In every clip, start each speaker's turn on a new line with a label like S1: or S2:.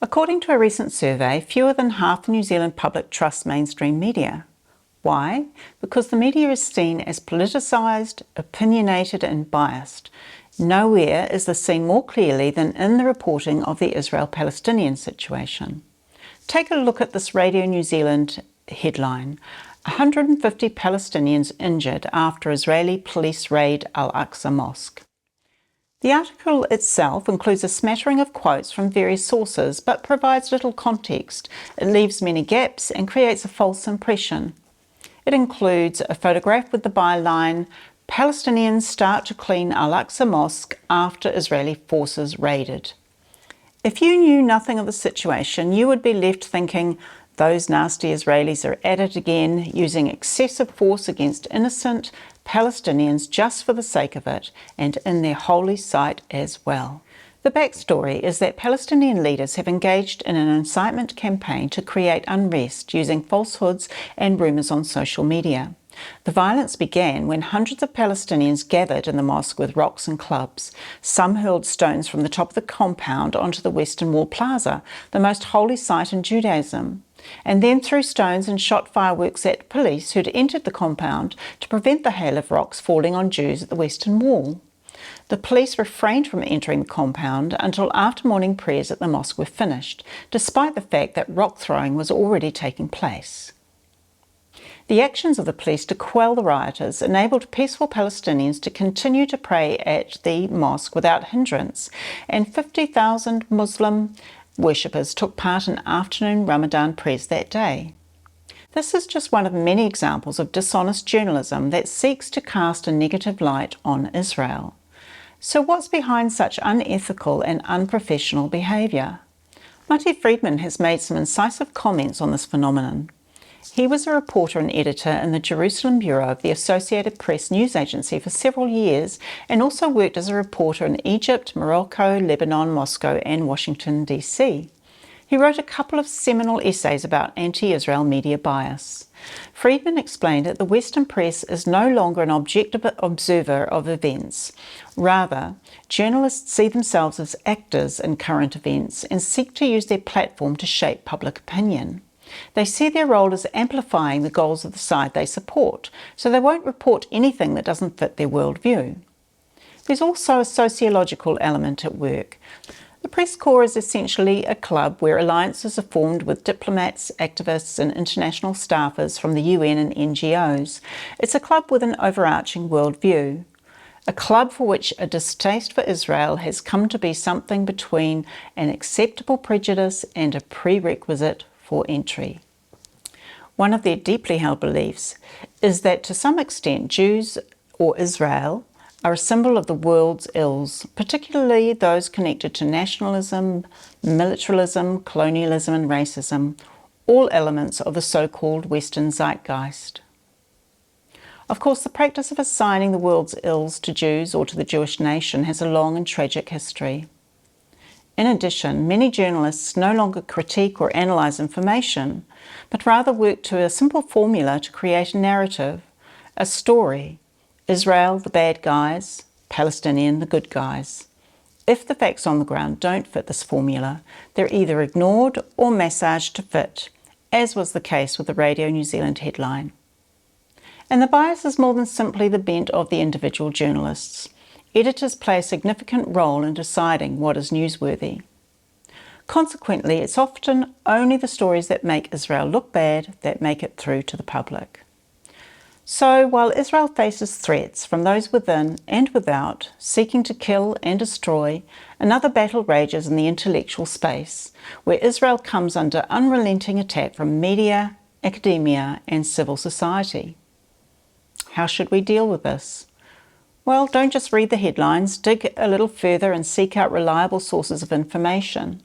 S1: According to a recent survey, fewer than half the New Zealand public trust mainstream media. Why? Because the media is seen as politicised, opinionated and biased. Nowhere is this seen more clearly than in the reporting of the Israel-Palestinian situation. Take a look at this Radio New Zealand headline: 150 Palestinians injured after Israeli police raid Al-Aqsa Mosque. The article itself includes a smattering of quotes from various sources, but provides little context. It leaves many gaps and creates a false impression. It includes a photograph with the byline, "Palestinians start to clean Al-Aqsa Mosque after Israeli forces raided." If you knew nothing of the situation, you would be left thinking, those nasty Israelis are at it again, using excessive force against innocent Palestinians just for the sake of it, and in their holy site as well. The backstory is that Palestinian leaders have engaged in an incitement campaign to create unrest using falsehoods and rumours on social media. The violence began when hundreds of Palestinians gathered in the mosque with rocks and clubs. Some hurled stones from the top of the compound onto the Western Wall Plaza, the most holy site in Judaism, and then threw stones and shot fireworks at police who'd entered the compound to prevent the hail of rocks falling on Jews at the Western Wall. The police refrained from entering the compound until after morning prayers at the mosque were finished, despite the fact that rock throwing was already taking place. The actions of the police to quell the rioters enabled peaceful Palestinians to continue to pray at the mosque without hindrance, and 50,000 Muslim worshippers took part in afternoon Ramadan prayers that day. This is just one of many examples of dishonest journalism that seeks to cast a negative light on Israel. So what's behind such unethical and unprofessional behaviour? Matti Friedman has made some incisive comments on this phenomenon. He was a reporter and editor in the Jerusalem bureau of the Associated Press news agency for several years, and also worked as a reporter in Egypt, Morocco, Lebanon, Moscow and Washington, D.C. He wrote a couple of seminal essays about anti-Israel media bias. Friedman explained that the Western press is no longer an objective observer of events. Rather, journalists see themselves as actors in current events and seek to use their platform to shape public opinion. They see their role as amplifying the goals of the side they support, so they won't report anything that doesn't fit their worldview. There's also a sociological element at work. The press corps is essentially a club where alliances are formed with diplomats, activists and international staffers from the UN and NGOs. It's a club with an overarching worldview. A club for which a distaste for Israel has come to be something between an acceptable prejudice and a prerequisite for entry. One of their deeply held beliefs is that to some extent Jews or Israel are a symbol of the world's ills, particularly those connected to nationalism, militarism, colonialism and racism, all elements of the so-called Western zeitgeist. Of course, the practice of assigning the world's ills to Jews or to the Jewish nation has a long and tragic history. In addition, many journalists no longer critique or analyse information, but rather work to a simple formula to create a narrative, a story: Israel, the bad guys; Palestinian, the good guys. If the facts on the ground don't fit this formula, they're either ignored or massaged to fit, as was the case with the Radio New Zealand headline. And the bias is more than simply the bent of the individual journalists. Editors play a significant role in deciding what is newsworthy. Consequently, it's often only the stories that make Israel look bad that make it through to the public. So, while Israel faces threats from those within and without, seeking to kill and destroy, another battle rages in the intellectual space, where Israel comes under unrelenting attack from media, academia, and civil society. How should we deal with this? Well, don't just read the headlines, dig a little further and seek out reliable sources of information.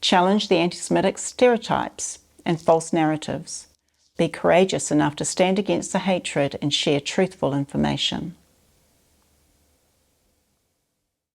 S1: Challenge the anti-Semitic stereotypes and false narratives. Be courageous enough to stand against the hatred and share truthful information.